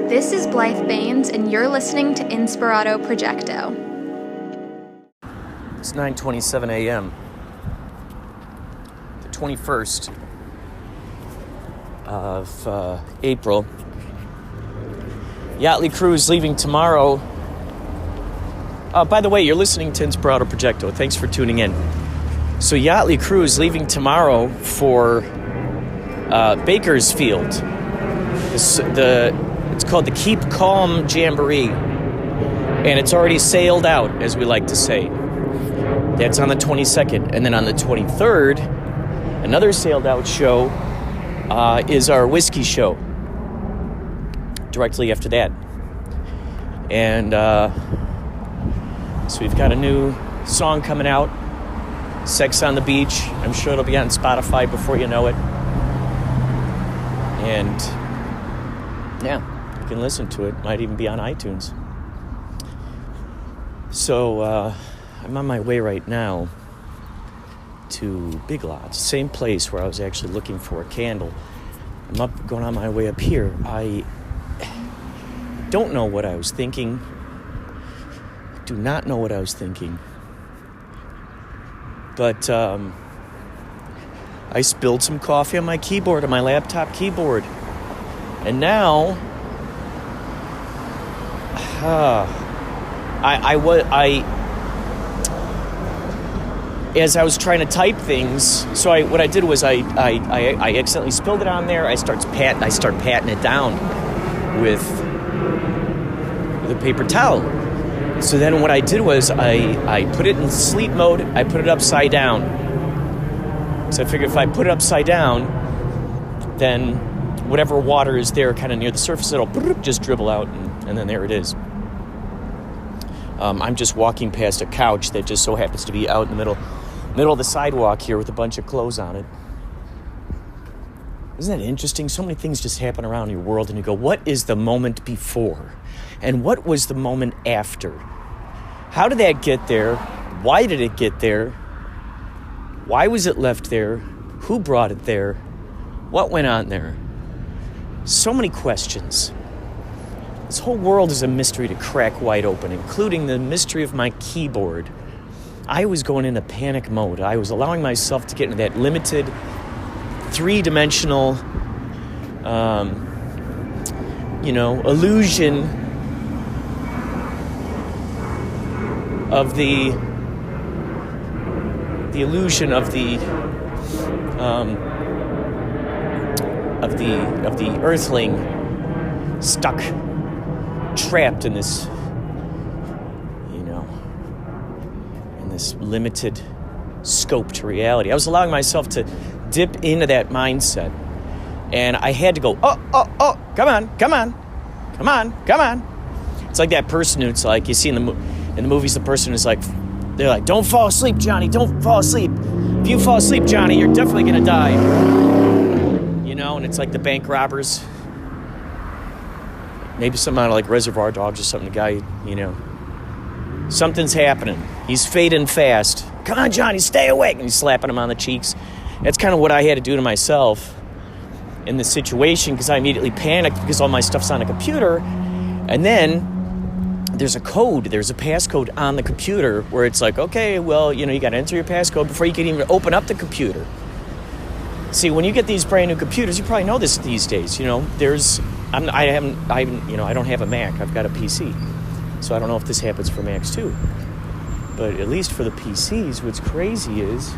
This is Blythe Baines, and you're listening to Inspirado Projecto. It's 9:27 a.m. The 21st of April. Yachtley Crew is leaving tomorrow. By the way, you're listening to Inspirado Projecto. Thanks for tuning in. So Yachtley Crew is leaving tomorrow for Bakersfield. It's called the Keep Calm Jamboree, and it's already sailed out, as we like to say. That's on the 22nd, and then on the 23rd, another sailed out show is our whiskey show. Directly after that, and so we've got a new song coming out, "Sex on the Beach." I'm sure it'll be on Spotify before you know it, and yeah. You can listen to it. Might even be on iTunes. So I'm on my way right now to Big Lots, same place where I was actually looking for a candle. I'm going on my way up here. I don't know what I was thinking. Do not know what I was thinking. But I spilled some coffee on my keyboard, on my laptop keyboard. And now as I was trying to type things, so what I did was I accidentally spilled it on there. I start patting it down with a paper towel. So then what I did was I put it in sleep mode. I put it upside down. So I figured if I put it upside down, then whatever water is there kind of near the surface, it'll just dribble out, and then there it is. I'm just walking past a couch that just so happens to be out in the middle of the sidewalk here with a bunch of clothes on it. Isn't that interesting? So many things just happen around your world, and you go, what is the moment before? And what was the moment after? How did that get there? Why did it get there? Why was it left there? Who brought it there? What went on there? So many questions. This whole world is a mystery to crack wide open, including the mystery of my keyboard. I was going into panic mode. I was allowing myself to get into that limited, three-dimensional, illusion of the illusion of the earthling stuck, trapped in this, in this limited scope to reality. I was allowing myself to dip into that mindset, and I had to go, oh, come on. It's like that person who's like, you see in the movies, the person is like, they're like, don't fall asleep, Johnny, don't fall asleep. If you fall asleep, Johnny, you're definitely gonna die. And it's like the bank robbers. Maybe some out of like Reservoir Dogs or something. The guy, something's happening. He's fading fast. Come on, Johnny, stay awake. And he's slapping him on the cheeks. That's kind of what I had to do to myself in this situation, because I immediately panicked because all my stuff's on a computer. And then there's a code. There's a passcode on the computer where it's like, okay, well, you got to enter your passcode before you can even open up the computer. See, when you get these brand new computers, you probably know this these days. I don't have a Mac. I've got a PC, so I don't know if this happens for Macs too. But at least for the PCs, what's crazy is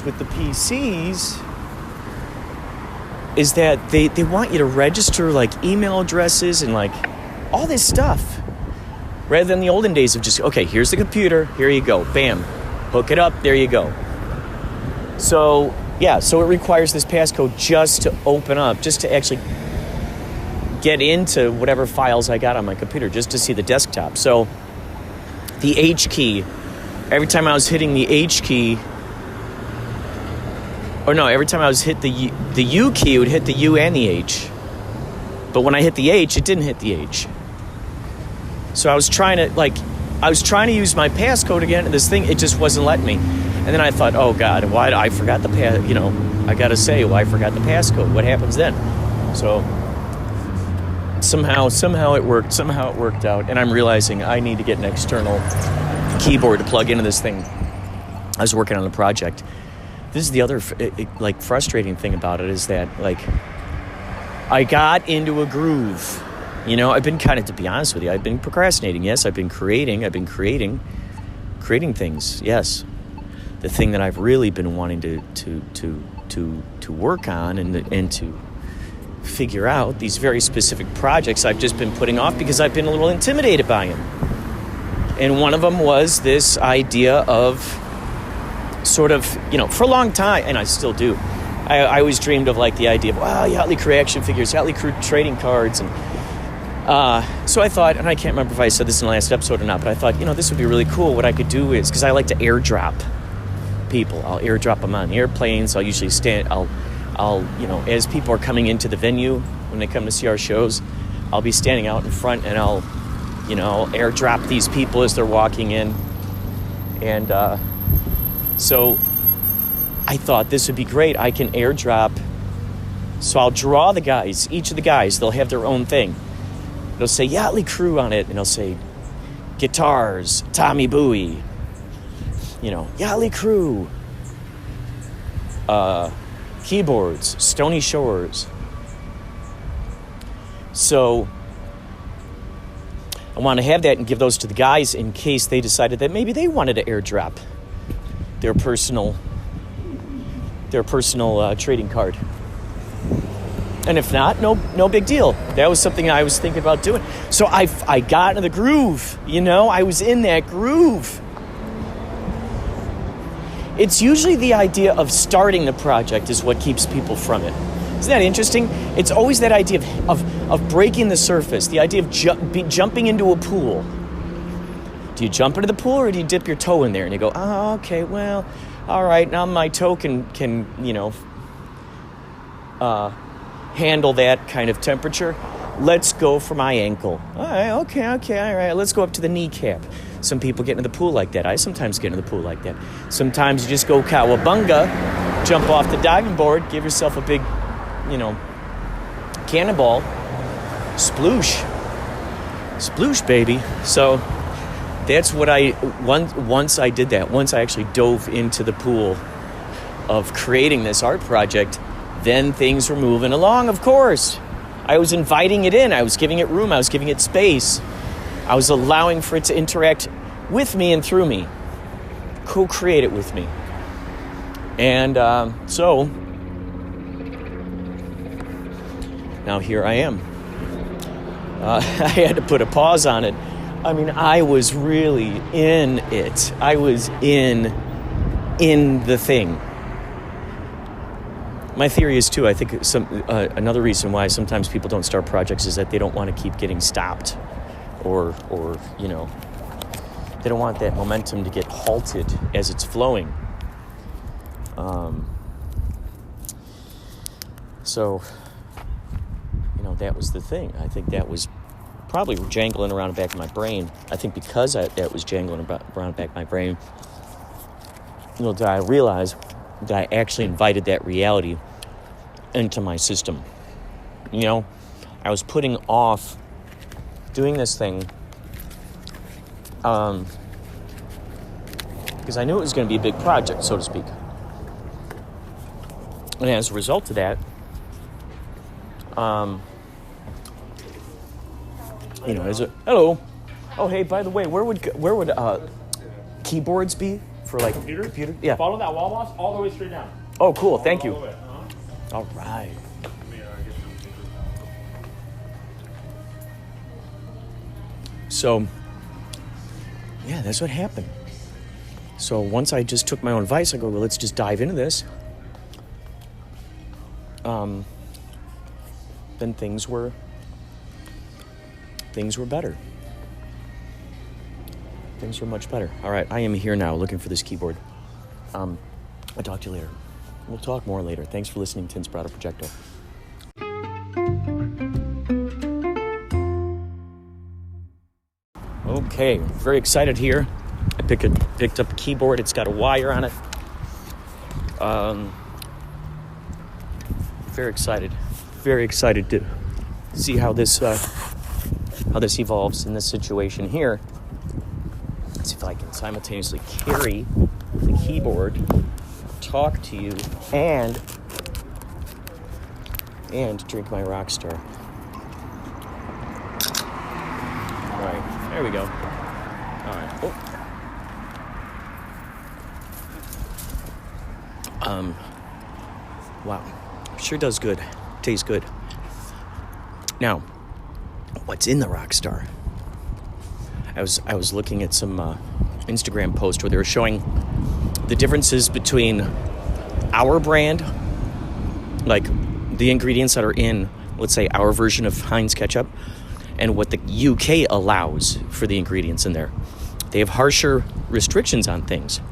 with the PCs is that they want you to register like email addresses and like all this stuff, rather than the olden days of just, okay, here's the computer, here you go, bam. Hook it up, there you go. So it requires this passcode just to open up, just to actually get into whatever files I got on my computer, just to see the desktop. So the H key, every time I was hitting the H key, every time I was hit the U key, it would hit the U and the H. But when I hit the H, it didn't hit the H. So I was trying to, I was trying to use my passcode again, and this thing, it just wasn't letting me. And then I thought, oh God, why I forgot the I gotta say, I forgot the passcode. What happens then? So somehow it worked. Somehow it worked out, and I'm realizing I need to get an external keyboard to plug into this thing. I was working on a project. This is the other frustrating thing about it is that I got into a groove. I've been to be honest with you, I've been procrastinating. Yes, I've been creating things. Yes, the thing that I've really been wanting to work on and to figure out, these very specific projects I've just been putting off because I've been a little intimidated by them. And one of them was this idea of sort of, for a long time, and I still do. I always dreamed of the idea of, Yachtley Crew action figures, Yachtley Crew trading cards, and so I thought, and I can't remember if I said this in the last episode or not, but I thought, this would be really cool. What I could do is, because I like to airdrop people, I'll airdrop them on airplanes. I'll usually I'll as people are coming into the venue when they come to see our shows, I'll be standing out in front and I'll airdrop these people as they're walking in. And so I thought this would be great. I can airdrop. So I'll draw the guys, each of the guys, they'll have their own thing. It'll say Yachtley Crew on it, and it'll say guitars, Tommy Bowie, Yachtley Crew, keyboards, Stony Shores. So I want to have that and give those to the guys in case they decided that maybe they wanted to airdrop their personal trading card. And if not, no big deal. That was something I was thinking about doing. So I got into the groove, I was in that groove. It's usually the idea of starting the project is what keeps people from it. Isn't that interesting? It's always that idea of breaking the surface, the idea of jumping into a pool. Do you jump into the pool or do you dip your toe in there and you go, oh, okay, well, all right, now my toe can handle that kind of temperature. Let's go for my ankle. All right, okay, all right, let's go up to the kneecap. Some people get into the pool like that. I sometimes get into the pool like that. Sometimes you just go cowabunga, jump off the diving board, give yourself a big, cannonball, sploosh, baby. So that's what once I did that, once I actually dove into the pool of creating this art project, then things were moving along, of course. I was inviting it in. I was giving it room. I was giving it space. I was allowing for it to interact with me and through me, co-create it with me. And so now here I am. I had to put a pause on it. I mean, I was really in it. I was in the thing. My theory is too, I think another reason why sometimes people don't start projects is that they don't want to keep getting stopped or they don't want that momentum to get halted as it's flowing. So, that was the thing. I think that was probably jangling around the back of my brain. I think because that was jangling around the back of my brain, that I realized that I actually invited that reality into my system. I was putting off doing this thing because I knew it was going to be a big project, so to speak. And as a result of that, hello. Oh, hey, by the way, where would keyboards be for computer? Yeah. Follow that wall boss all the way straight down. Oh, cool. Thank you. All the way. All right. So, yeah, that's what happened. So once I just took my own advice, I go, well, let's just dive into this. Then things were better. Things were much better. All right, I am here now looking for this keyboard. I'll talk to you later. We'll talk more later. Thanks for listening to Inspirado Projecto. Okay, very excited here. I picked up a keyboard. It's got a wire on it. Very excited to see how this evolves in this situation here. Let's see if I can simultaneously carry the keyboard, talk to you, and drink my Rockstar. All right, there we go. All right. Oh. Wow. Sure does good. Tastes good. Now, what's in the Rockstar? I was looking at some Instagram post where they were showing the differences between our brand, like the ingredients that are in, let's say, our version of Heinz ketchup, and what the UK allows for the ingredients in there. They have harsher restrictions on things.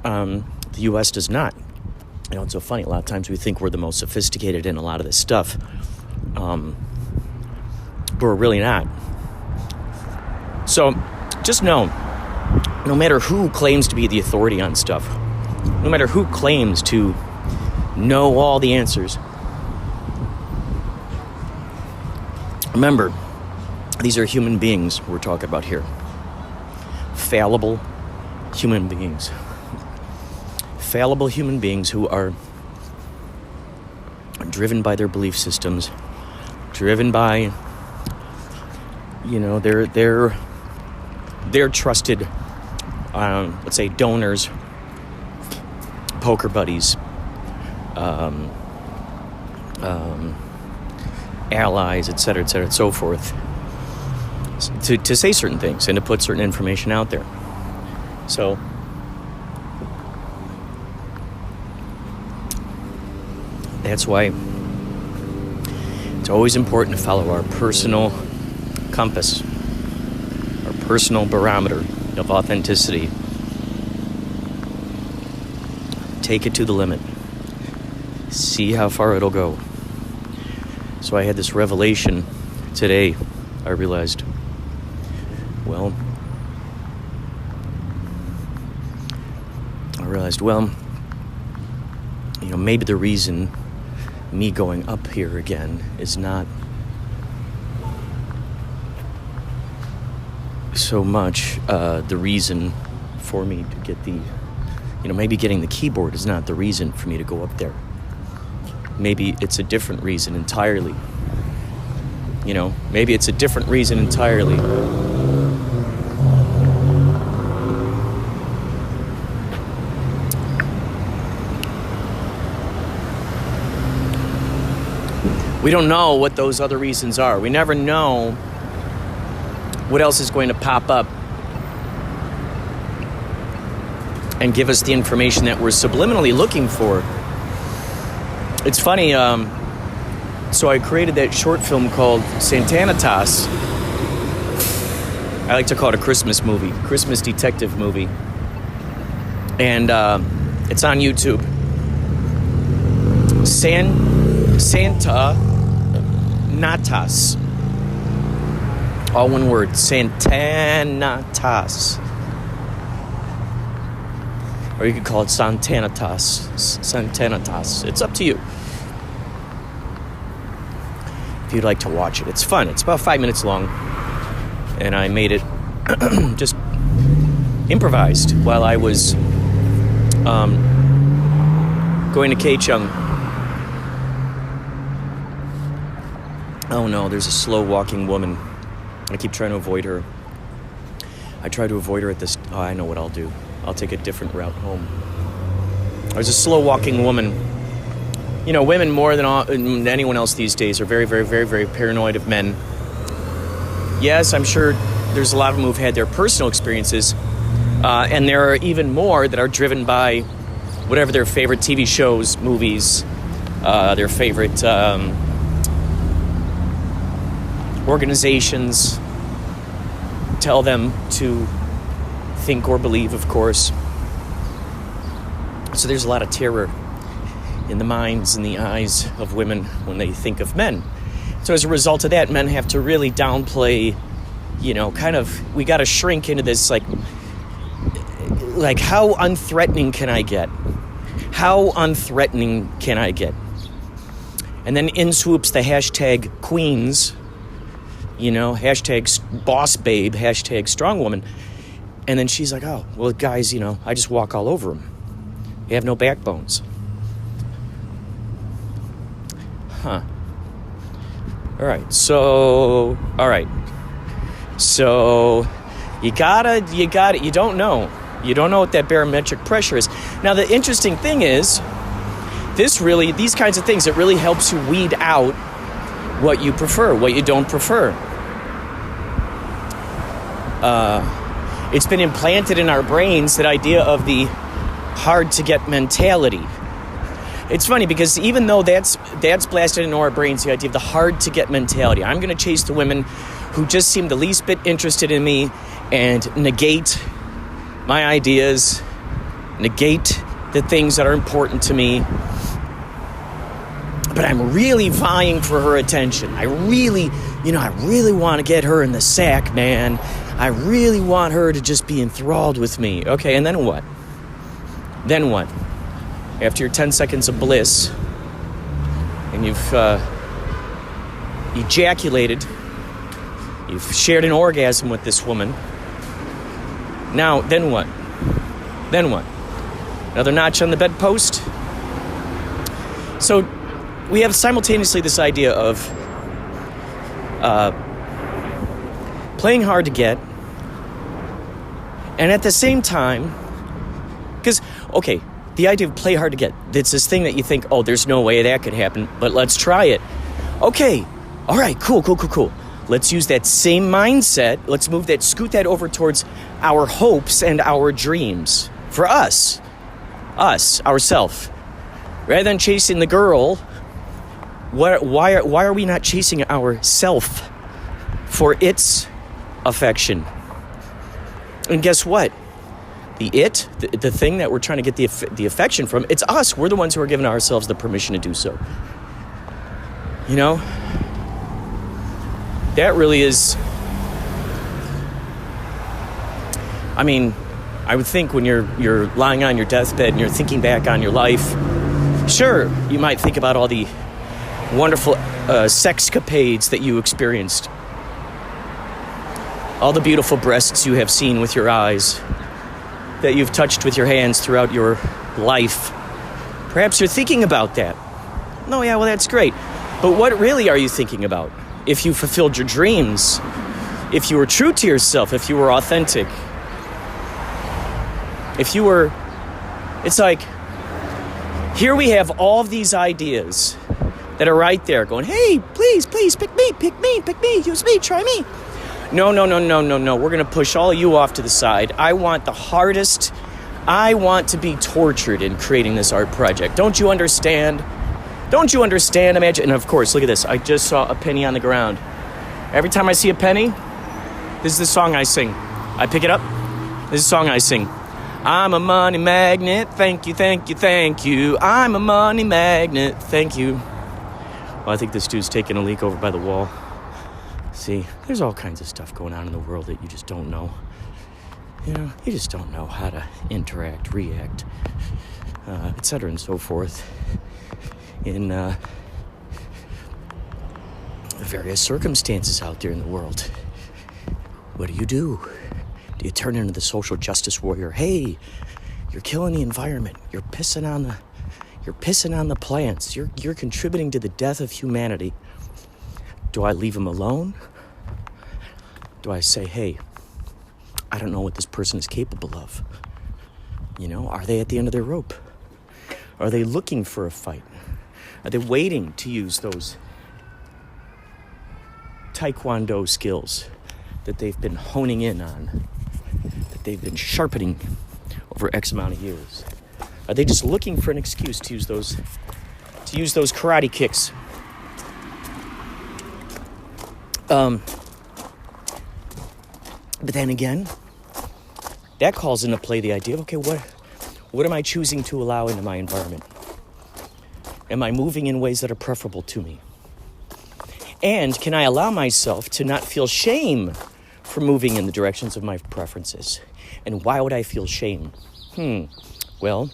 The US does not. You know, it's so funny. A lot of times we think we're the most sophisticated in a lot of this stuff. But we're really not. So just know, no matter who claims to be the authority on stuff, no matter who claims to know all the answers, remember, these are human beings we're talking about here. Fallible human beings. Fallible human beings who are driven by their belief systems, driven by, you know, their trusted, let's say, donors, poker buddies, allies, et cetera, and so forth, to say certain things and to put certain information out there. So that's why it's always important to follow our personal compass, our personal barometer of authenticity. Take it to the limit. See how far it'll go. So I had this revelation today. I realized, well, you know, maybe the reason me going up here again is not so much the reason for me to get the, you know, maybe getting the keyboard is not the reason for me to go up there. Maybe it's a different reason entirely. You know, maybe it's a different reason entirely. We don't know what those other reasons are. We never know what else is going to pop up and give us the information that we're subliminally looking for. It's funny, so I created that short film called Synchronicities. I like to call it a Christmas movie, Christmas detective movie. And it's on YouTube. Synchronicities. All one word, Synchronicities. Or you could call it Synchronicities. It's up to you. If you'd like to watch it. It's fun. It's about 5 minutes long. And I made it just improvised while I was going to K-Chung. Oh no, there's a slow walking woman. I keep trying to avoid her. I try to avoid her at this. Oh, I know what I'll do. I'll take a different route home. There's a slow walking woman. You know, women more than anyone else these days are very, very, very, very paranoid of men. Yes, I'm sure there's a lot of them who've had their personal experiences. And there are even more that are driven by whatever their favorite TV shows, movies, their favorite organizations tell them to think or believe, of course. So there's a lot of terror in the minds and the eyes of women when they think of men. So as a result of that, men have to really downplay kind of, we got to shrink into this, like how unthreatening can I get? How unthreatening can I get? And then in swoops the hashtag queens, hashtag boss babe, hashtag strong woman. And then she's like, oh, well, guys, I just walk all over them. They have no backbones. Huh. All right. So you don't know. You don't know what that barometric pressure is. Now, the interesting thing is, these kinds of things, it really helps you weed out what you prefer, what you don't prefer. It's been implanted in our brains, that idea of the hard-to-get mentality. It's funny because even though that's blasted into our brains, the idea of the hard-to-get mentality. I'm going to chase the women who just seem the least bit interested in me and negate my ideas, negate the things that are important to me. But I'm really vying for her attention. I really want to get her in the sack, man. I really want her to just be enthralled with me. Okay, and then what? Then what? After your 10 seconds of bliss, and you've ejaculated, you've shared an orgasm with this woman. Now, then what? Then what? Another notch on the bedpost? So, we have simultaneously this idea of playing hard to get, and at the same time, because, okay, the idea of play hard to get, it's this thing that you think, oh, there's no way that could happen, but let's try it. Okay, all right, cool. Let's use that same mindset. Let's scoot that over towards our hopes and our dreams. For us, ourself. Rather than chasing the girl, why are we not chasing ourself for its affection? And guess what? The thing that we're trying to get the affection from, it's us. We're the ones who are giving ourselves the permission to do so. That really is... I mean, I would think when you're lying on your deathbed and you're thinking back on your life, sure, you might think about all the wonderful sexcapades that you experienced. All the beautiful breasts you have seen with your eyes, that you've touched with your hands throughout your life. Perhaps you're thinking about that. Oh, yeah, well, that's great. But what really are you thinking about? If you fulfilled your dreams, if you were true to yourself, if you were authentic, if you were... It's like, here we have all of these ideas that are right there going, hey, please, pick me, use me, try me. No. We're going to push all of you off to the side. I want the hardest. I want to be tortured in creating this art project. Don't you understand? Imagine. And of course, look at this. I just saw a penny on the ground. Every time I see a penny, this is the song I sing. I pick it up. This is the song I sing. I'm a money magnet. Thank you. I'm a money magnet. Thank you. Well, I think this dude's taking a leak over by the wall. See, there's all kinds of stuff going on in the world that you just don't know. You just don't know how to interact, react, etc. and so forth in various circumstances out there in the world. What do? Do you turn into the social justice warrior? Hey, you're killing the environment. You're pissing on the plants. You're contributing to the death of humanity. Do I leave them alone? Do I say, hey, I don't know what this person is capable of? Are they at the end of their rope? Are they looking for a fight? Are they waiting to use those taekwondo skills that they've been honing in on, that they've been sharpening over X amount of years? Are they just looking for an excuse to use those karate kicks? But then again, that calls into play the idea of, okay, what am I choosing to allow into my environment? Am I moving in ways that are preferable to me? And can I allow myself to not feel shame from moving in the directions of my preferences. And why would I feel shame? Well,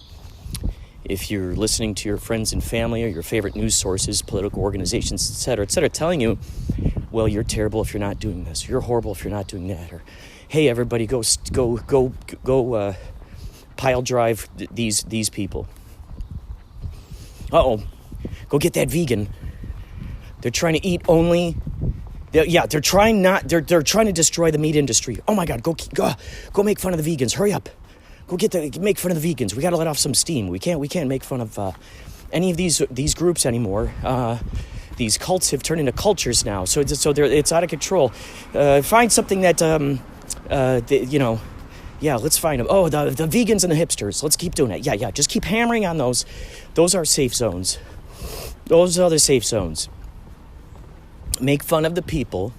if you're listening to your friends and family or your favorite news sources, political organizations, etc., telling you, well, you're terrible if you're not doing this, you're horrible if you're not doing that, or hey, everybody, go pile drive these people. Go get that vegan. They're trying to eat only. They're trying to destroy the meat industry. Oh my God, go make fun of the vegans. Hurry up. Make fun of the vegans. We got to let off some steam. We can't make fun of any of these groups anymore. These cults have turned into cultures now. So it's out of control. Find something that let's find them. Oh, the vegans and the hipsters. Let's keep doing it. Yeah. Just keep hammering on those. Those are safe zones. Those are the safe zones. Make fun of the people.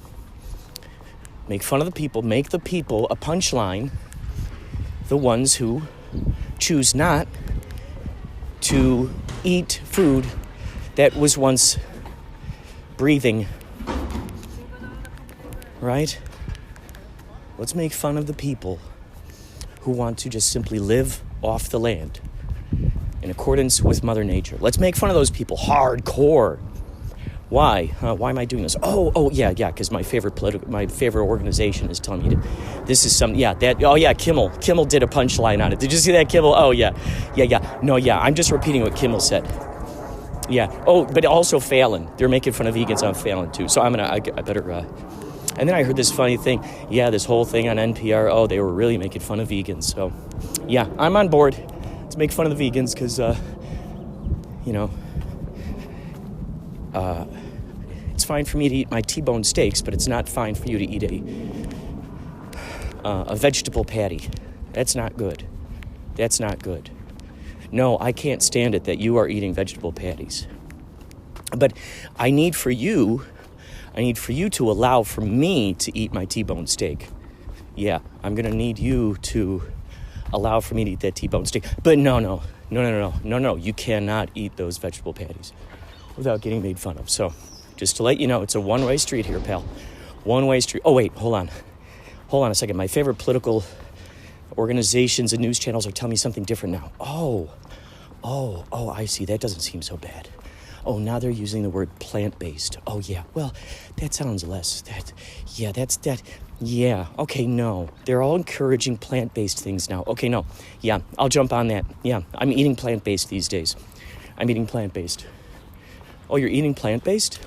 Make the people a punchline. The ones who choose not to eat food that was once breathing. Right? Let's make fun of the people who want to just simply live off the land in accordance with Mother Nature. Let's make fun of those people hardcore. Why? Why am I doing this? Yeah, because my favorite organization is telling me to. This is Kimmel did a punchline on it. Did you see that, Kimmel? Oh, yeah. No, I'm just repeating what Kimmel said. Yeah. Oh, but also Fallon. They're making fun of vegans on Fallon, too. So I better... And then I heard this funny thing. Yeah, this whole thing on NPR. Oh, they were really making fun of vegans. So, yeah, I'm on board to make fun of the vegans because, it's fine for me to eat my T-bone steaks, but it's not fine for you to eat a vegetable patty. That's not good. No, I can't stand it that you are eating vegetable patties. But I need for you to allow for me to eat my T-bone steak. Yeah, I'm going to need you to allow for me to eat that T-bone steak. But no, you cannot eat those vegetable patties without getting made fun of. So, just to let you know, it's a one-way street here, pal. One-way street. Oh, wait, hold on a second. My favorite political organizations and news channels are telling me something different now. Oh, I see. That doesn't seem so bad. Oh, now they're using the word plant-based. Oh, yeah. Well, that sounds less. Yeah. Okay, no. They're all encouraging plant-based things now. Okay, no. Yeah, I'll jump on that. Yeah, I'm eating plant-based these days. I'm eating plant-based. Oh, you're eating plant-based?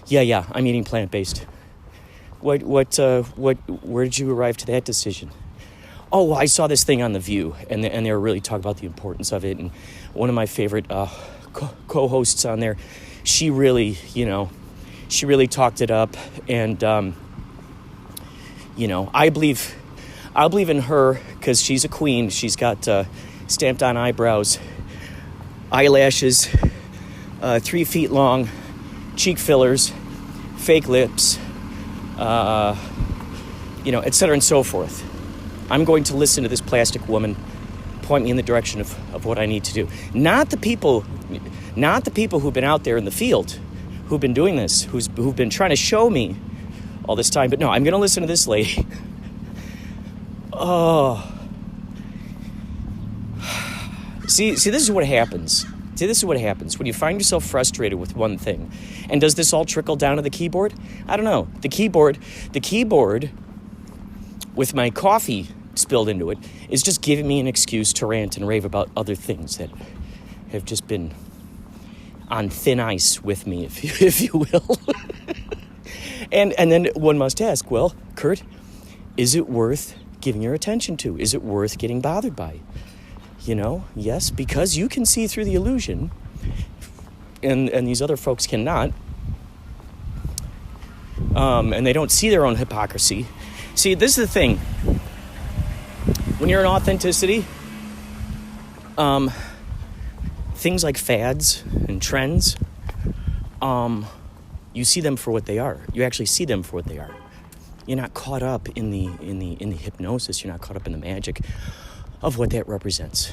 Yeah, I'm eating plant-based. Where did you arrive to that decision? Oh, well, I saw this thing on The View, and they were really talking about the importance of it, and one of my favorite co-hosts on there, she really talked it up, and I believe in her because she's a queen. She's got stamped on eyebrows, eyelashes, 3 feet long, cheek fillers, fake lips, et cetera and so forth. I'm going to listen to this plastic woman point me in the direction of what I need to do. Not the people who've been out there in the field, who've been doing this, who've been trying to show me all this time. But no, I'm going to listen to this lady. Oh. See, this is what happens. This is what happens when you find yourself frustrated with one thing. And does this all trickle down to the keyboard? I don't know. The keyboard with my coffee spilled into it is just giving me an excuse to rant and rave about other things that have just been on thin ice with me, if you will. and then one must ask, well, Kurt, is it worth giving your attention to? Is it worth getting bothered by? Yes, because you can see through the illusion, and these other folks cannot, and they don't see their own hypocrisy. See, this is the thing. When you're in authenticity, things like fads and trends, you see them for what they are. You actually see them for what they are. You're not caught up in the hypnosis. You're not caught up in the magic of what that represents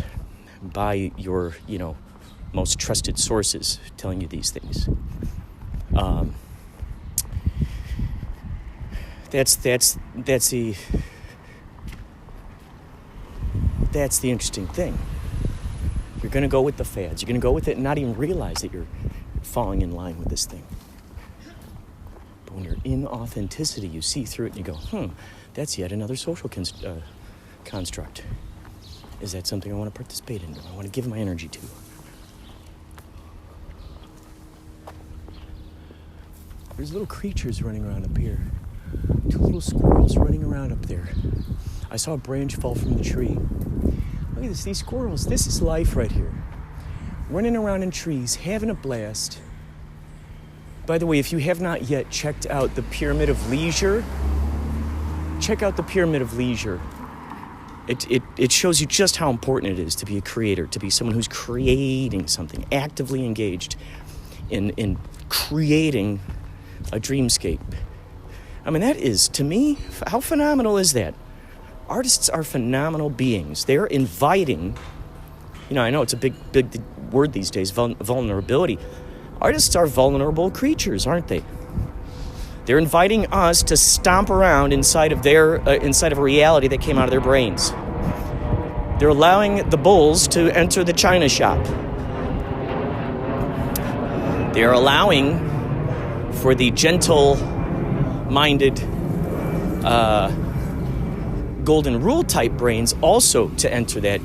by your, most trusted sources telling you these things. That's the interesting thing. You're going to go with the fads. You're going to go with it and not even realize that you're falling in line with this thing. But when you're in authenticity, you see through it and you go, that's yet another social construct. Is that something I want to participate in? I want to give my energy to? There's little creatures running around up here. 2 little squirrels running around up there. I saw a branch fall from the tree. Look at this, these squirrels. This is life right here. Running around in trees, having a blast. By the way, if you have not yet checked out the Pyramid of Leisure, check out the Pyramid of Leisure. It shows you just how important it is to be a creator, to be someone who's creating something, actively engaged in creating a dreamscape. I mean, that is, to me, how phenomenal is that? Artists are phenomenal beings. They're inviting, I know it's a big word these days, vulnerability. Artists are vulnerable creatures, aren't they? They're inviting us to stomp around inside of a reality that came out of their brains. They're allowing the bulls to enter the china shop. They're allowing for the gentle-minded, golden rule type brains also to enter that.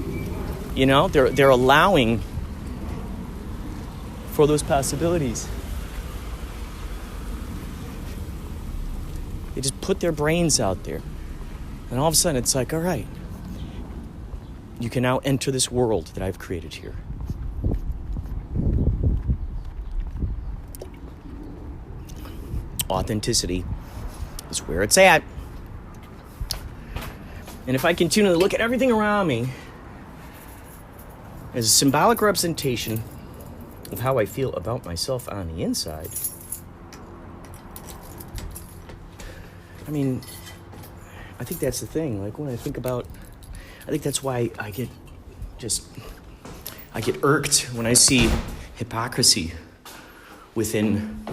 They're allowing for those possibilities. They just put their brains out there. And all of a sudden it's like, all right, you can now enter this world that I've created here. Authenticity is where it's at. And if I continue to look at everything around me as a symbolic representation of how I feel about myself on the inside, I mean, I think that's the thing. Like, when I think that's why I get irked when I see hypocrisy within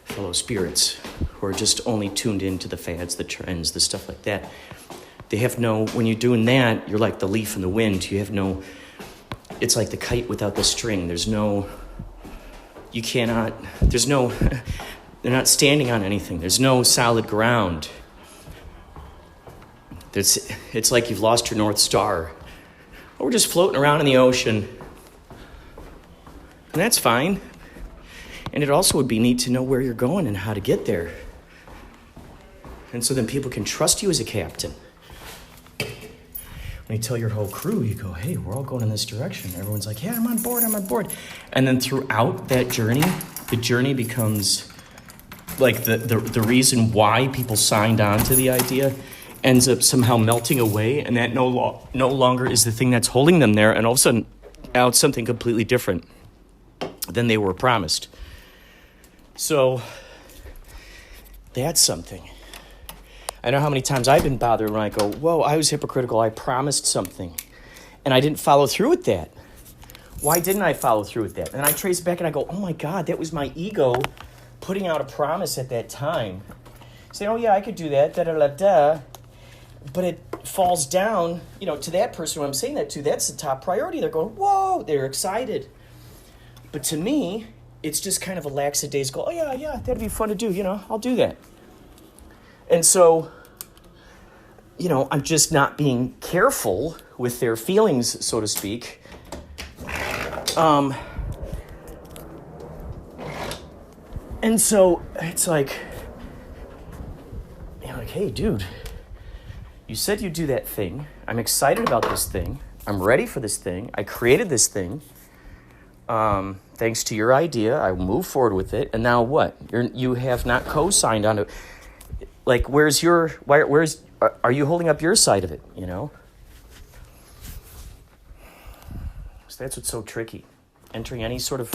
fellow spirits who are just only tuned into the fads, the trends, the stuff like that. They have when you're doing that, you're like the leaf in the wind. It's like the kite without the string. They're not standing on anything. There's no solid ground. It's like you've lost your North Star. Or we're just floating around in the ocean. And that's fine. And it also would be neat to know where you're going and how to get there. And so then people can trust you as a captain. When you tell your whole crew, you go, hey, we're all going in this direction. Everyone's like, yeah, I'm on board. And then throughout that journey, the journey becomes like the reason why people signed on to the idea ends up somehow melting away, and that no longer is the thing that's holding them there, and all of a sudden, now it's something completely different than they were promised. So that's something. I know how many times I've been bothered when I go, whoa, I was hypocritical. I promised something, and I didn't follow through with that. Why didn't I follow through with that? And I trace it back and I go, oh my God, that was my ego putting out a promise at that time. Saying, oh yeah, I could do that, da-da-da-da. But it falls down, to that person who I'm saying that to, that's the top priority. They're going, whoa, they're excited. But to me, it's just kind of a lackadaisical, oh yeah, that'd be fun to do, I'll do that. And so, I'm just not being careful with their feelings, so to speak. And so it's like, hey, dude, you said you'd do that thing. I'm excited about this thing. I'm ready for this thing. I created this thing. Thanks to your idea, I move forward with it. And now what? You have not co-signed on it. Like, are you holding up your side of it, So that's what's so tricky. Entering any sort of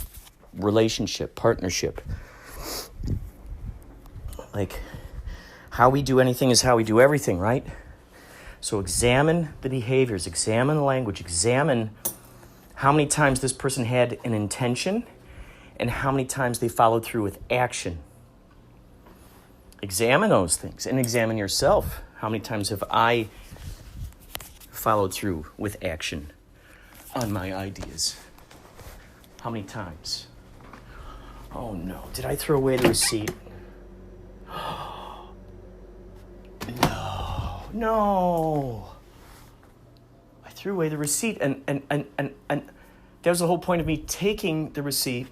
relationship, partnership. Like, how we do anything is how we do everything, right? So examine the behaviors, examine the language, examine how many times this person had an intention and how many times they followed through with action. examine those things and examine yourself. How many times have I followed through with action on my ideas? How many times? Oh no, did I throw away the receipt? No. I threw away the receipt and that was the whole point of me taking the receipt.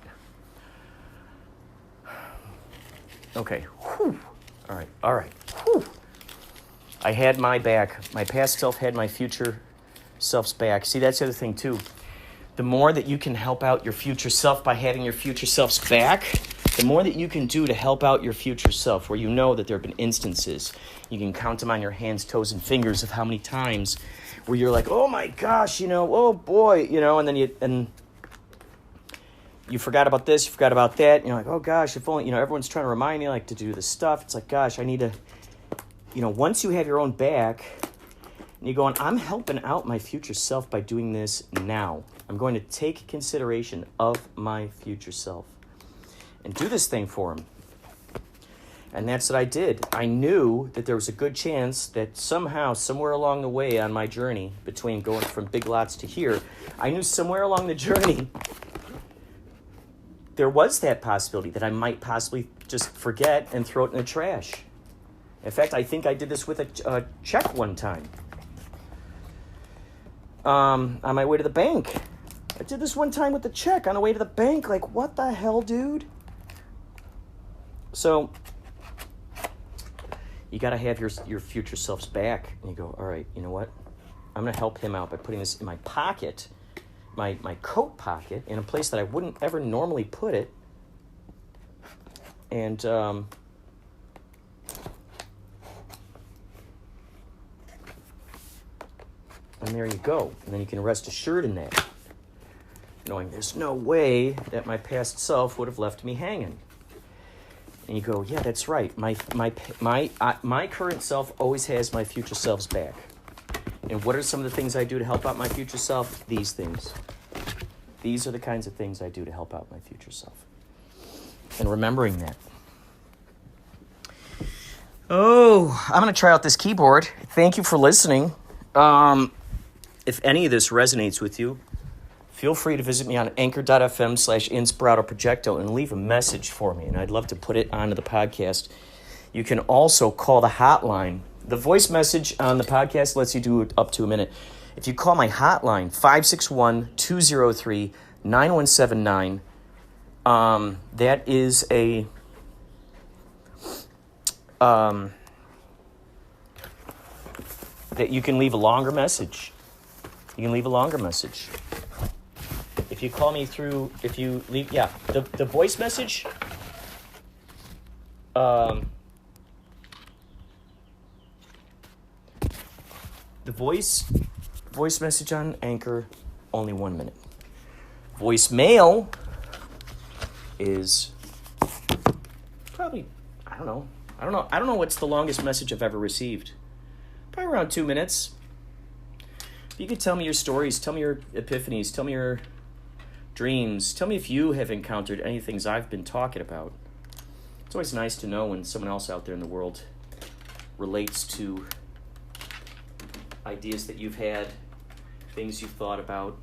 Okay. Whew. All right. Whew. I had my back. My past self had my future self's back. See, that's the other thing, too. The more that you can help out your future self by having your future self's back, the more that you can do to help out your future self, where you know that there have been instances, you can count them on your hands, toes, and fingers of how many times where you're like, oh my gosh, oh boy, and then you forgot about this, you forgot about that, and you're like, oh gosh, if only, everyone's trying to remind you, like, to do this stuff. It's like, gosh, I need to, once you have your own back, and you're going, I'm helping out my future self by doing this now. I'm going to take consideration of my future self and do this thing for him. And that's what I did. I knew that there was a good chance that somehow, somewhere along the way on my journey, between going from Big Lots to here, I knew somewhere along the journey, there was that possibility that I might possibly just forget and throw it in the trash. In fact, I think I did this with a check one time. On my way to the bank. I did this one time with the check on the way to the bank. Like, what the hell, dude? So, you got to have your future self's back. And you go, all right, you know what? I'm going to help him out by putting this in my pocket, my coat pocket, in a place that I wouldn't ever normally put it. And, and there you go. And then you can rest assured in that, knowing there's no way that my past self would have left me hanging. And you go, yeah, that's right. My current self always has my future self's back. And what are some of the things I do to help out my future self? These things. These are the kinds of things I do to help out my future self. And remembering that. Oh, I'm going to try out this keyboard. Thank you for listening. If any of this resonates with you, feel free to visit me on anchor.fm/Inspirado Projecto and leave a message for me, and I'd love to put it onto the podcast. You can also call the hotline. The voice message on the podcast lets you do it up to a minute. If you call my hotline, 561-203-9179, that is a... that you can leave a longer message. You can leave a longer message. If you call me through, if you leave, the voice message, the voice message on Anchor, only 1 minute. Voicemail is probably, I don't know what's the longest message I've ever received. Probably around 2 minutes. You could tell me your stories, tell me your epiphanies, tell me your dreams. Tell me if you have encountered any things I've been talking about. It's always nice to know when someone else out there in the world relates to ideas that you've had, things you've thought about.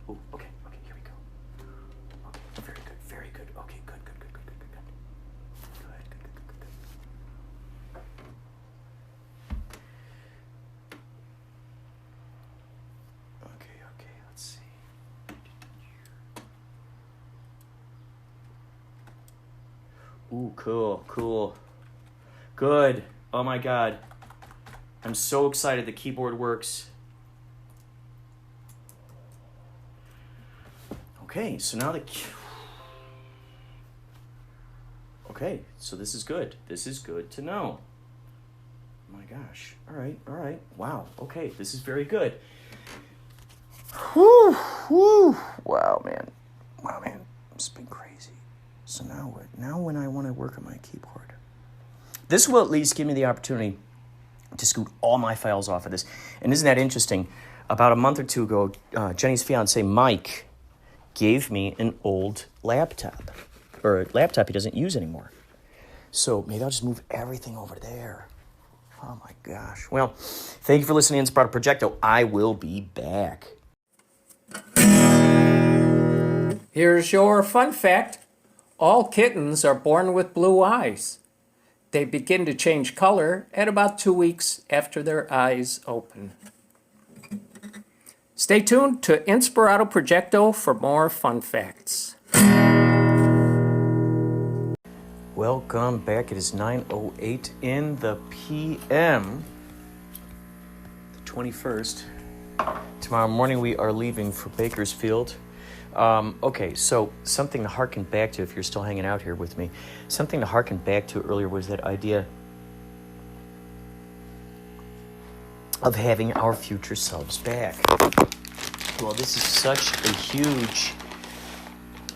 Oh, okay, here we go. Okay, very good. Okay, good. Okay, let's see. Ooh, cool. Good. Oh my God. I'm so excited the keyboard works. Okay, so now Okay, so this is good. This is good to know. Oh my gosh. All right. Wow. Okay, this is very good. Whew. Wow, man. It's been crazy. So now what? Now when I want to work on my keyboard, this will at least give me the opportunity to scoot all my files off of this. And isn't that interesting? About a month or two ago, Jenny's fiance, Mike, gave me an old laptop, or a laptop he doesn't use anymore. So maybe I'll just move everything over there. Oh my gosh. Well, thank you for listening to Inspirado Projecto. I will be back. Here's your fun fact. All kittens are born with blue eyes. They begin to change color at about 2 weeks after their eyes open. Stay tuned to Inspirado Projecto for more fun facts. Welcome back. It is 9:08 in the p.m. The 21st. Tomorrow morning we are leaving for Bakersfield. Okay, so something to harken back to, if you're still hanging out here with me, something to harken back to earlier was that idea of having our future selves back. Well, this is such a huge,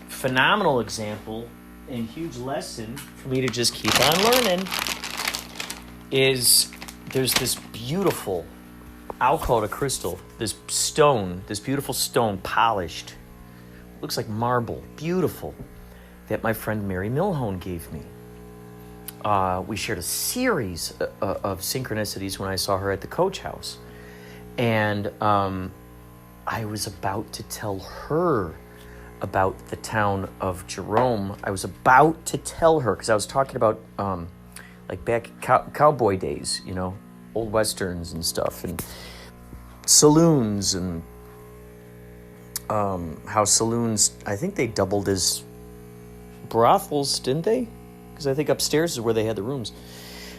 phenomenal example and huge lesson for me to just keep on learning. There's this beautiful, I'll call it a crystal, this stone, this beautiful stone, polished, looks like marble, beautiful, that my friend Mary Milhone gave me. We shared a series of synchronicities when I saw her at the Coach House. And I was about to tell her about the town of Jerome. I was about to tell her, because I was talking about, like back cowboy days, you know, old westerns and stuff, and saloons, and how saloons, I think they doubled as brothels, didn't they? Because I think upstairs is where they had the rooms.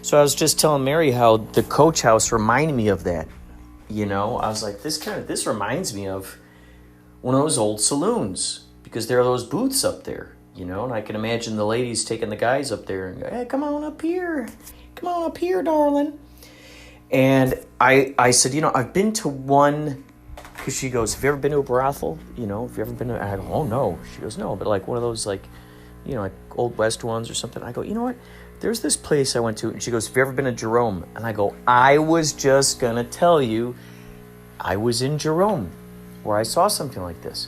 So I was just telling Mary how the Coach House reminded me of that. You know, I was like, this reminds me of one of those old saloons, because there are those booths up there, you know, and I can imagine the ladies taking the guys up there and go, hey, come on up here, darling. And I said, you know, I've been to one. Because she goes, have you ever been to a brothel? You know, have you ever been to... I go, oh, no. She goes, no, but like one of those, like, you know, like Old West ones or something. I go, you know what? There's this place I went to. And she goes, have you ever been to Jerome? And I go, I was just going to tell you I was in Jerome where I saw something like this.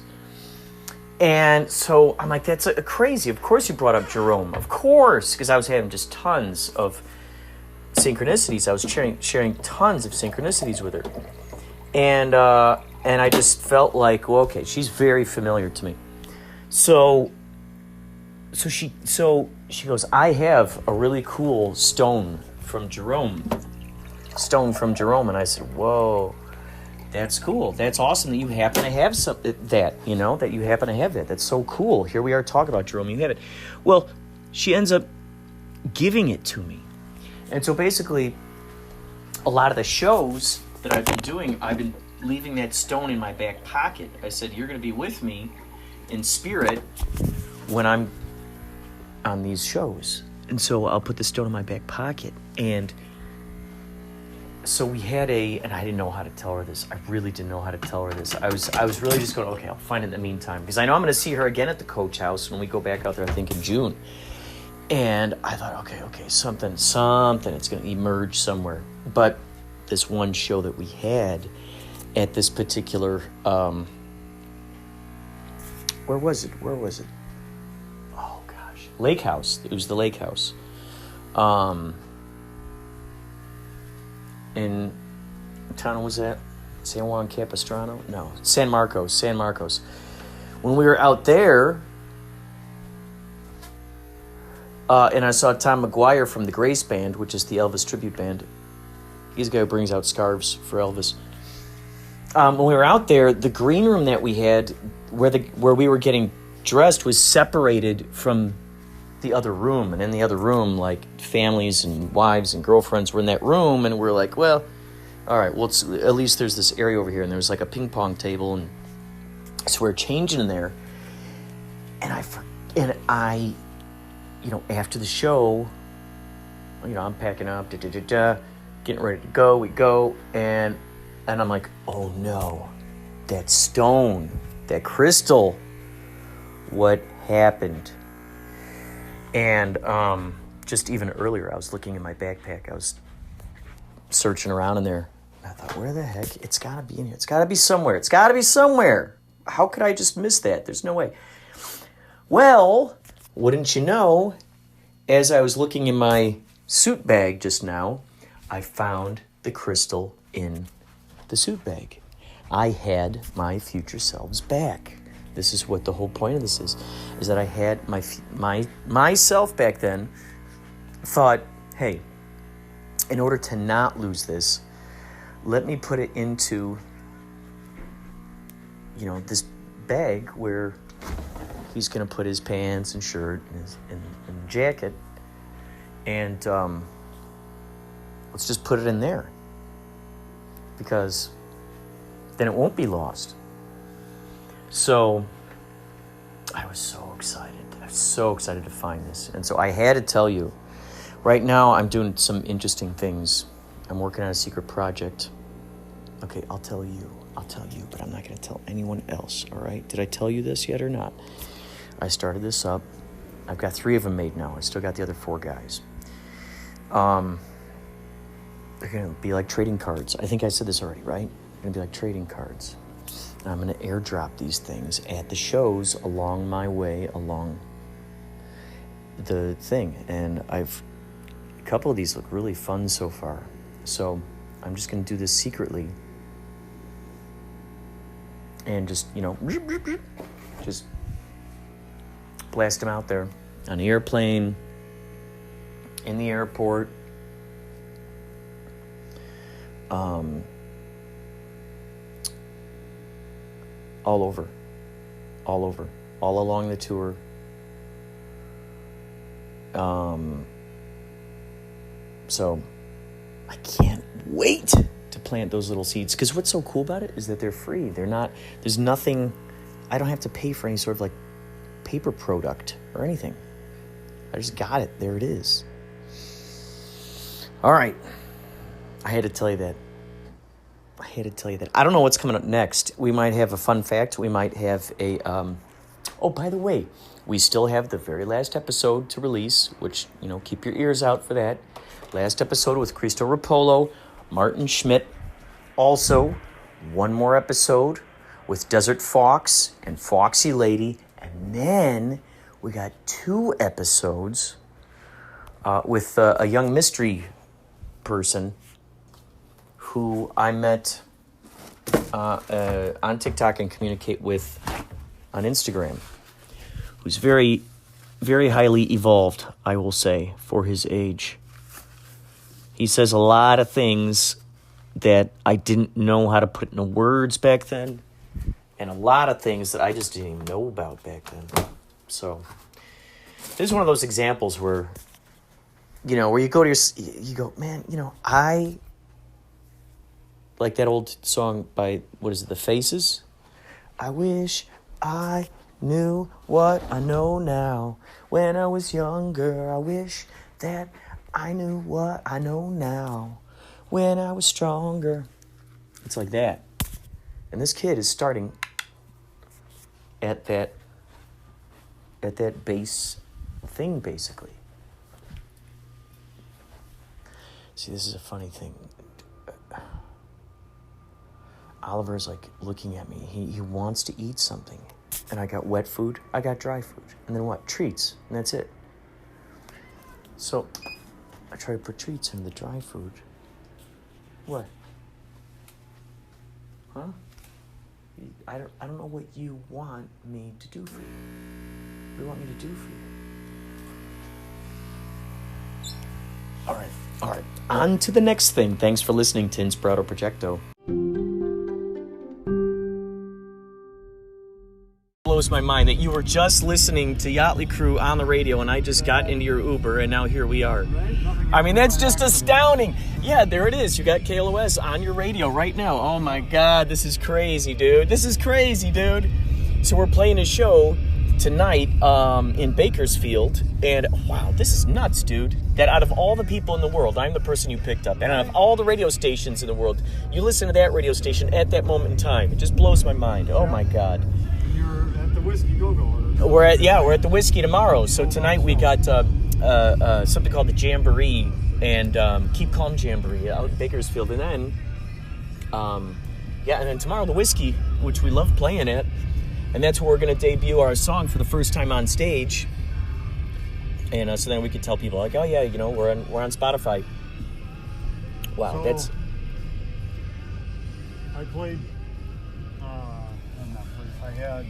And so I'm like, that's crazy. Of course you brought up Jerome. Of course. Because I was having just tons of synchronicities. I was sharing tons of synchronicities with her. And I just felt like, well, okay, she's very familiar to me. So she goes, I have a really cool stone from Jerome. And I said, whoa, that's cool. That's awesome that you happen to have that, you know, that you happen to have that. That's so cool. Here we are talking about Jerome. You have it. Well, she ends up giving it to me. And so basically, a lot of the shows that I've been doing, I've been leaving that stone in my back pocket. I said, you're going to be with me in spirit when I'm on these shows. And so I'll put the stone in my back pocket. And so we had and I didn't know how to tell her this. I really didn't know how to tell her this. I was really just going, okay, I'll find it in the meantime. Because I know I'm going to see her again at the Coach House when we go back out there, I think in June. And I thought, okay, something, it's going to emerge somewhere. But this one show that we had at this particular, where was it? Oh gosh, Lake House. It was the Lake House. In what town was that? San Juan Capistrano? No, San Marcos. When we were out there, and I saw Tom McGuire from the Grace Band, which is the Elvis tribute band. He's the guy who brings out scarves for Elvis. When we were out there, the green room that we had, where we were getting dressed, was separated from the other room. And in the other room, like, families and wives and girlfriends were in that room. And we're like, well, all right, well, at least there's this area over here. And there was like a ping pong table. And so we're changing in there. And I, you know, after the show, you know, I'm packing up, getting ready to go. We go, and I'm like, oh no, that stone, that crystal, what happened? And just even earlier, I was looking in my backpack. I was searching around in there. And I thought, where the heck? It's got to be in here. It's got to be somewhere. It's got to be somewhere. How could I just miss that? There's no way. Well, wouldn't you know, as I was looking in my suit bag just now, I found the crystal in the suit bag. I had my future selves back. This is what the whole point of this is that I had myself back then thought, hey, in order to not lose this, let me put it into, this bag where he's going to put his pants and shirt and jacket, and let's just put it in there, because then it won't be lost. So I was so excited. I was so excited to find this. And so I had to tell you, right now I'm doing some interesting things. I'm working on a secret project. Okay, I'll tell you, but I'm not going to tell anyone else, all right? Did I tell you this yet or not? I started this up. I've got 3 of them made now. I still got the other 4 guys. They're going to be like trading cards. I think I said this already, right? They're going to be like trading cards. I'm going to airdrop these things at the shows along my way, along the thing. And a couple of these look really fun so far. So I'm just going to do this secretly. And just blast them out there on the airplane, in the airport. All over, all along the tour. So I can't wait to plant those little seeds, because what's so cool about it is that they're free. There's nothing, I don't have to pay for any sort of like paper product or anything. I just got it. There it is. All right. I had to tell you that. I don't know what's coming up next. We might have a fun fact. We might have a... Oh, by the way, we still have the very last episode to release, which, keep your ears out for that. Last episode with Cristo Rapolo, Martin Schmidt. Also, one more episode with Desert Fox and Foxy Lady. And then we got 2 episodes with a young mystery person who I met on TikTok and communicate with on Instagram, who's very, very highly evolved, I will say, for his age. He says a lot of things that I didn't know how to put into words back then, and a lot of things that I just didn't even know about back then. So this is one of those examples where, where you go to you go, man, I... Like that old song by, The Faces? I wish I knew what I know now. When I was younger, I wish that I knew what I know now. When I was stronger. It's like that. And this kid is starting at that base thing, basically. See, this is a funny thing. Oliver's like looking at me. He wants to eat something. And I got wet food, I got dry food. And then what? Treats. And that's it. So I try to put treats in the dry food. What? Huh? I don't know what you want me to do for you. What do you want me to do for you? All right. On to the next thing. Thanks for listening to Inspirado Projecto. Blows my mind that you were just listening to Yachtley Crew on the radio and I just got into your Uber and now here we are. I mean, that's just astounding. Yeah, there it is. You got KLOS on your radio right now. Oh my God, this is crazy, dude. So we're playing a show tonight in Bakersfield, and wow, this is nuts, dude. That out of all the people in the world, I'm the person you picked up. And out of all the radio stations in the world, you listen to that radio station at that moment in time. It just blows my mind. Oh my God. Whiskey Go-Go. We're at the Whiskey tomorrow. So tonight we got something called the Jamboree and Keep Calm Jamboree out in Bakersfield. And then, and then tomorrow the Whiskey, which we love playing at. And that's where we're going to debut our song for the first time on stage. And so then we could tell people, like, oh, yeah, we're on Spotify. Wow, so, I played, I had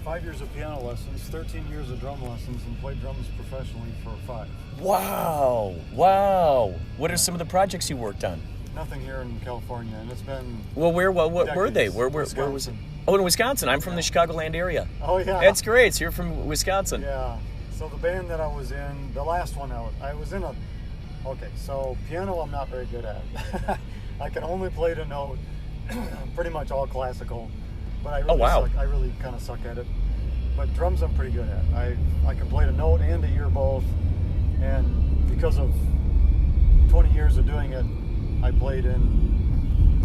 5 years of piano lessons, 13 years of drum lessons, and played drums professionally for 5. Wow. What are some of the projects you worked on? Nothing here in California, and it's been What were they? Where was it? Wisconsin. Oh, in Wisconsin. I'm from the Chicagoland area. Oh, yeah. That's great. So you're from Wisconsin. Yeah. So the band that I was in, the last one I was in okay, so piano I'm not very good at. I can only play the note, pretty much all classical, but I really kind of suck at it. But drums I'm pretty good at. I can play the note and the ear both, and because of 20 years of doing it, I played in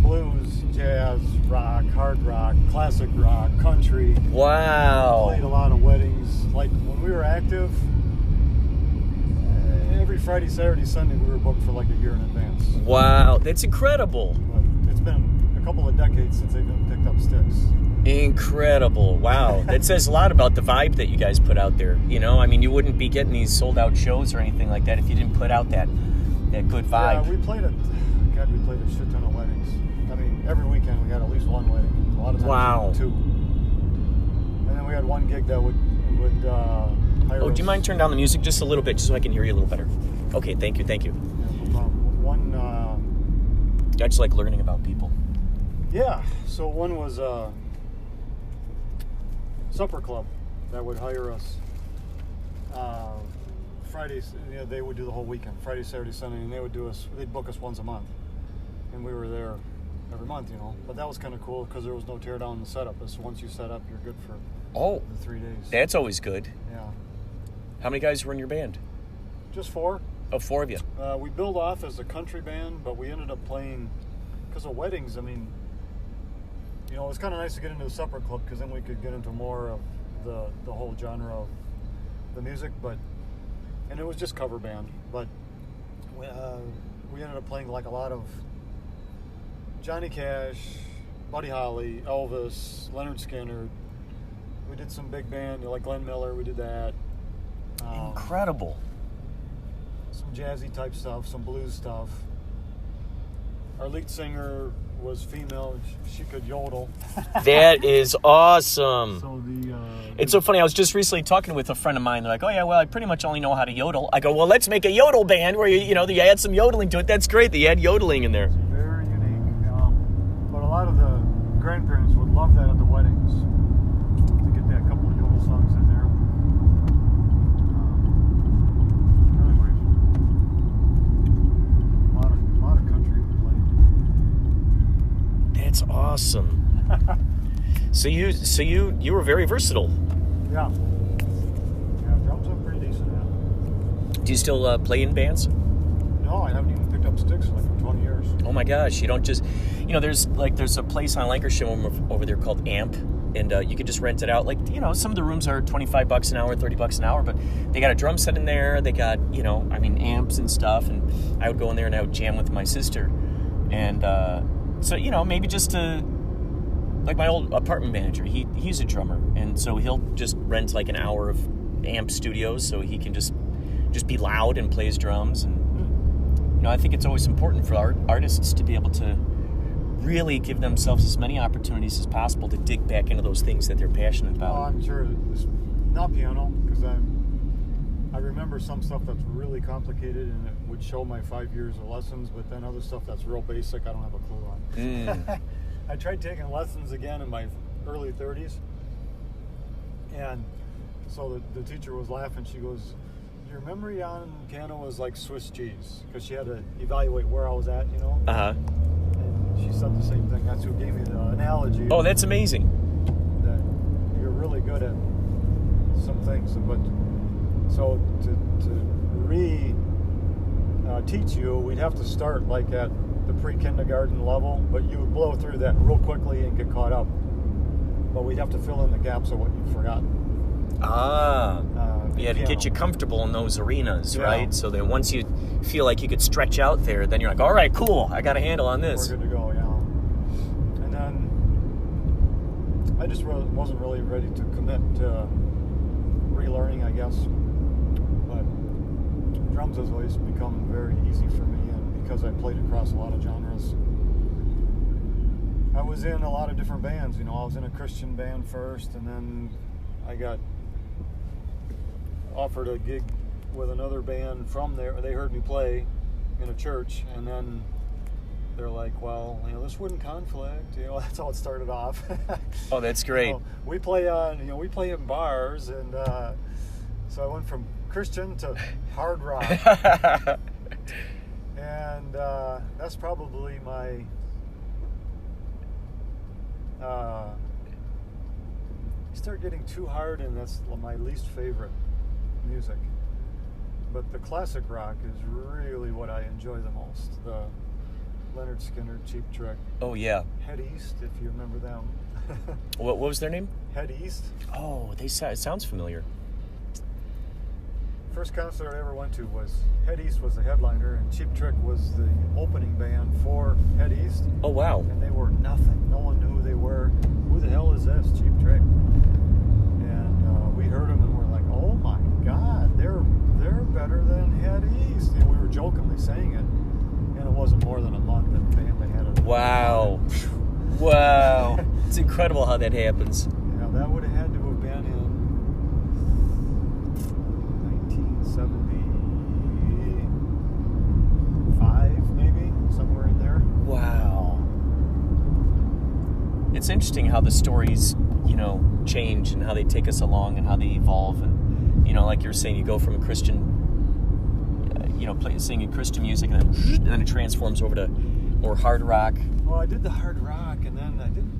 blues, jazz, rock, hard rock, classic rock, country. Wow. Played a lot of weddings. Like when we were active, every Friday, Saturday, Sunday we were booked for like a year in advance. Wow, that's incredible. But it's been a couple of decades since they've been picked up sticks. Incredible. Wow. That says a lot about the vibe that you guys put out there. I mean, you wouldn't be getting these sold out shows or anything like that if you didn't put out that good vibe. Yeah, we played a shit ton of weddings. I mean, every weekend we had at least one wedding. A lot of times 2. And then we had one gig that would hire us. Do you mind turning down the music just a little bit just so I can hear you a little better? Okay, thank you. Yeah, no problem. I just like learning about people. Yeah, so one was supper club that would hire us Fridays. They would do the whole weekend, Friday, Saturday, Sunday, and they'd book us once a month, and we were there every month, But that was kind of cool because there was no tear down in the setup. So once you set up, you're good for the 3 days. That's always good. Yeah. How many guys were in your band? Just 4. Oh, 4 of you. We billed off as a country band, but we ended up playing because of weddings. I mean, it was kind of nice to get into the supper club because then we could get into more of the whole genre of the music, and it was just cover band. But we ended up playing like a lot of Johnny Cash, Buddy Holly, Elvis, Leonard Skinner. We did some big band, like Glenn Miller. We did that. Incredible. Some jazzy type stuff, some blues stuff. Our lead singer was female. She could yodel. That is awesome. So it's so funny. I was just recently talking with a friend of mine. They're like, oh, yeah, well, I pretty much only know how to yodel. I go, well, let's make a yodel band where, you add some yodeling to it. That's great that you add yodeling in there. It's very unique. But a lot of the grandparents would love that at the weddings to get that couple of yodel songs in there. Anyways, a lot of country we played. That's awesome. So you were very versatile. Yeah, drums are pretty decent now. Do you still play in bands? No, I haven't even picked up sticks in like 20 years. Oh my gosh, you don't just, there's a place on Lancashire over there called Amp, and you could just rent it out. Like, some of the rooms are $25 an hour, $30 an hour, but they got a drum set in there. They got, amps and stuff, and I would go in there and I would jam with my sister. And so, maybe just to, like my old apartment manager, he's a drummer, and so he'll just rent like an hour of Amp studios so he can just be loud and play his drums. And I think it's always important for artists to be able to really give themselves as many opportunities as possible to dig back into those things that they're passionate about. Oh, I'm sure it's not piano, because I remember some stuff that's really complicated and it would show my 5 years of lessons, but then other stuff that's real basic I don't have a clue on. I tried taking lessons again in my early 30s, and so the teacher was laughing. She goes, your memory on piano was like Swiss cheese, because she had to evaluate where I was at, Uh-huh. And she said the same thing. That's who gave me the analogy. Oh, that's amazing. That you're really good at some things, but so to teach you, we'd have to start like at the pre-kindergarten level, but you would blow through that real quickly and get caught up. But we'd have to fill in the gaps of what you've forgotten. Yeah, to get you comfortable in those arenas, Yeah. right? So then once you feel like you could stretch out there, then you're like, all right, cool, I got a handle on this. We're good to go, yeah. And then I just wasn't really ready to commit to relearning, I guess. But drums has always become very easy for me, and because I played across a lot of genres. I was in a lot of different bands, I was in a Christian band first, and then I got offered a gig with another band from there. They heard me play in a church, and then they're like, well, this wouldn't conflict. That's how it started off. Oh, that's great. We play in bars, and so I went from Christian to hard rock. And that's probably my you start getting too hard, and that's my least favorite music. But the classic rock is really what I enjoy the most. The Leonard Skinner, Cheap Trick. Oh, yeah. Head East, if you remember them. What was their name? Head East. Oh, it sounds familiar. First concert I ever went to was Head East was the headliner, and Cheap Trick was the opening band for Head East. Oh, wow. And they were nothing. No one knew who they were. Who the hell is this? Cheap Trick. And we heard them, and we're like, oh my God, they're better than Head East. We were jokingly saying it, and it wasn't more than a month that they had it. Wow. Wow. It's incredible how that happens. Yeah, that would have had to have been in 1975, maybe, somewhere in there. Wow. It's interesting how the stories, change and how they take us along and how they evolve. And, like you're saying, you go from a Christian, singing Christian music, and then it transforms over to more hard rock. Well, I did the hard rock, and then I'm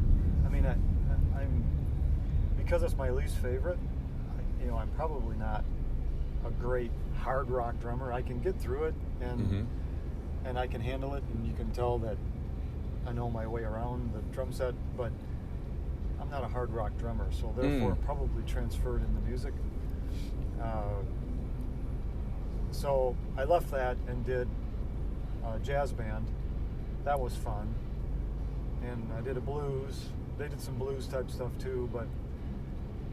because it's my least favorite, I'm probably not a great hard rock drummer. I can get through it, and I can handle it, and you can tell that I know my way around the drum set, but I'm not a hard rock drummer, so therefore probably transferred in the music. So I left that and did a jazz band. That was fun. And I did a blues. They did some blues type stuff too,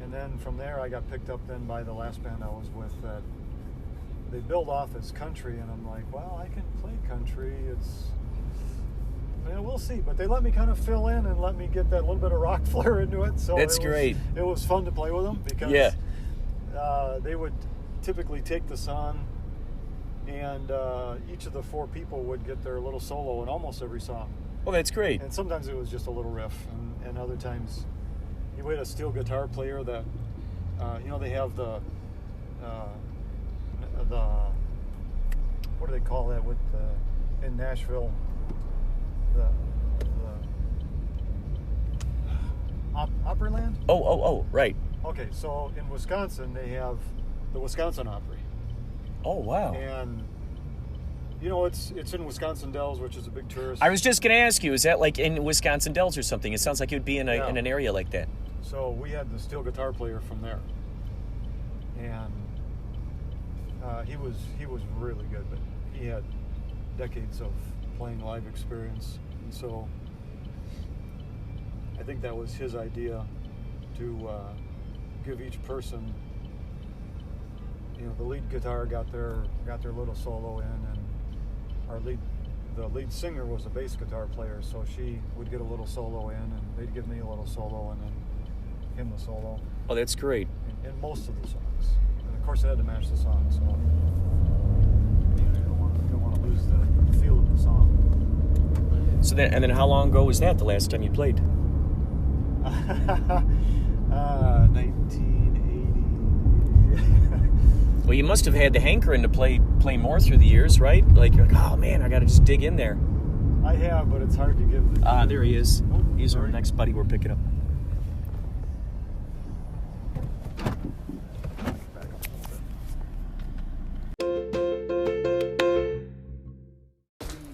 and then from there I got picked up then by the last band I was with that they billed off as country, and I'm like, well, I can play country. We'll see. But they let me kind of fill in and let me get that little bit of rock flair into it. So That's great. It was fun to play with them because they would typically take the song, and each of the four people would get their little solo in almost every song. Well, that's great. And sometimes it was just a little riff, and other times you had a steel guitar player that, they have the what do they call that in Nashville? The Opryland? Oh, right. Okay, so in Wisconsin they have the Wisconsin Opry. Oh, wow. And it's in Wisconsin Dells, which is a big tourist. I was just going to ask you, is that like in Wisconsin Dells or something? It sounds like it would be in an area like that. So we had the steel guitar player from there, and he was really good, but he had decades of playing live experience, and so I think that was his idea to give each person. The lead guitar got their little solo in, and the lead singer was a bass guitar player, so she would get a little solo in, and they'd give me a little solo, and then him the solo. Oh, that's great. In most of the songs, and of course it had to match the song, so you don't want to lose the feel of the song. So then how long ago was that? The last time you played? 1980. Well, you must have had the hankering to play more through the years, right? Like, you're like, oh man, I got to just dig in there. I have, but it's hard to give. There he is. Oh, He's sorry. our next buddy we're picking up.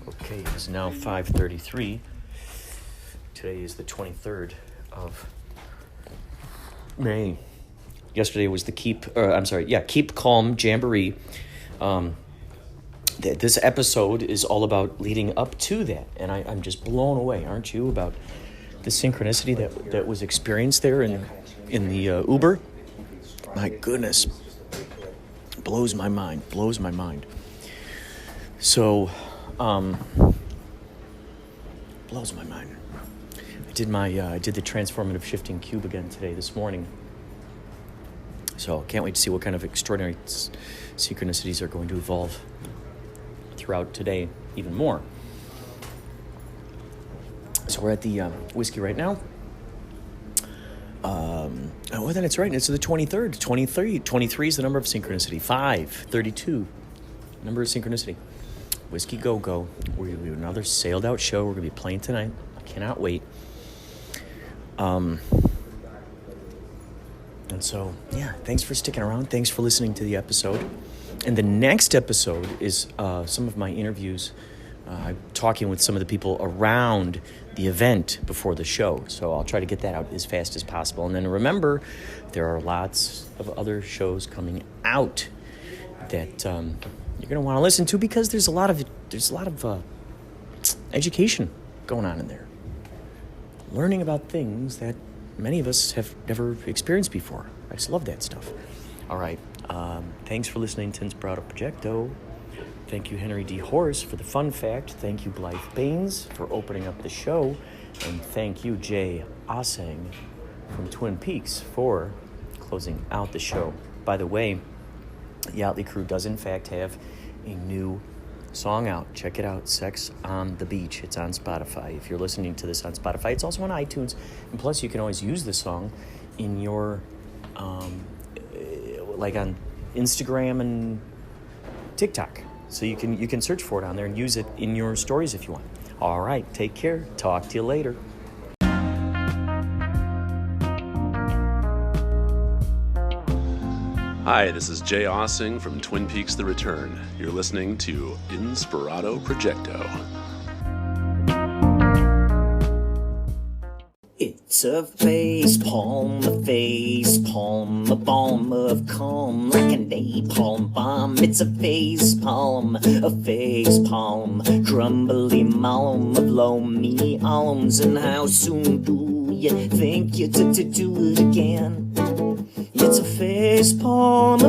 Okay, it's now 5:33. Today is the 23rd of May. Yesterday was the Keep Calm Jamboree. This episode is all about leading up to that, and I'm just blown away, aren't you, about the synchronicity that was experienced there in the Uber? My goodness, blows my mind. So, blows my mind. I did the transformative shifting cube again this morning. So can't wait to see what kind of extraordinary synchronicities are going to evolve throughout today even more. So we're at the whiskey right now. Then it's right. It's the 23rd. 23 is the number of synchronicity. 32, number of synchronicity. Whiskey Go-Go. We're going to do another sailed out show. We're going to be playing tonight. I cannot wait. And so, yeah, thanks for sticking around. Thanks for listening to the episode. And the next episode is some of my interviews. I'm talking with some of the people around the event before the show. So I'll try to get that out as fast as possible. And then remember, there are lots of other shows coming out that you're going to want to listen to, because there's a lot of education going on in there. Learning about things that many of us have never experienced before. I just love that stuff. All right. Thanks for listening to Inspirado Projecto. Thank you, Henry D. Horace, for the fun fact. Thank you, Blythe Baines, for opening up the show. And thank you, Jay Aaseng from Twin Peaks, for closing out the show. By the way, Yachtley Crew does, in fact, have a new song out. Check it out, Sex on the Beach. It's on Spotify. If you're listening to this on Spotify, it's also on iTunes. And plus, you can always use the song in your, like on Instagram and TikTok. So you can search for it on there and use it in your stories if you want. All right, take care. Talk to you later. Hi, this is Jay Aaseng from Twin Peaks The Return. You're listening to Inspirado Projecto. It's a face palm, a balm of calm, like a napalm bomb. It's a face palm, crumbly malm of loamy alms. And how soon do you think you to do it again? It's a face palm,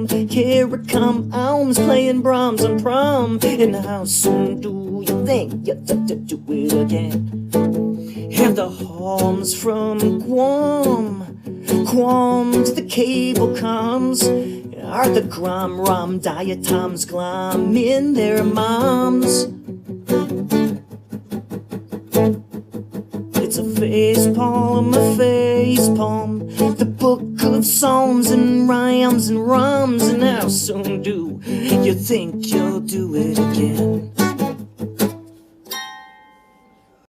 here it come alms, playing Brahms on prom. And how soon do you think you to do it again? Have the Holmes from Guam to the cable comes. Are the Grom Rom diatoms glom in their moms? It's a face palm, the book of psalms and rhymes and rhymes. And how soon do you think you'll do it again?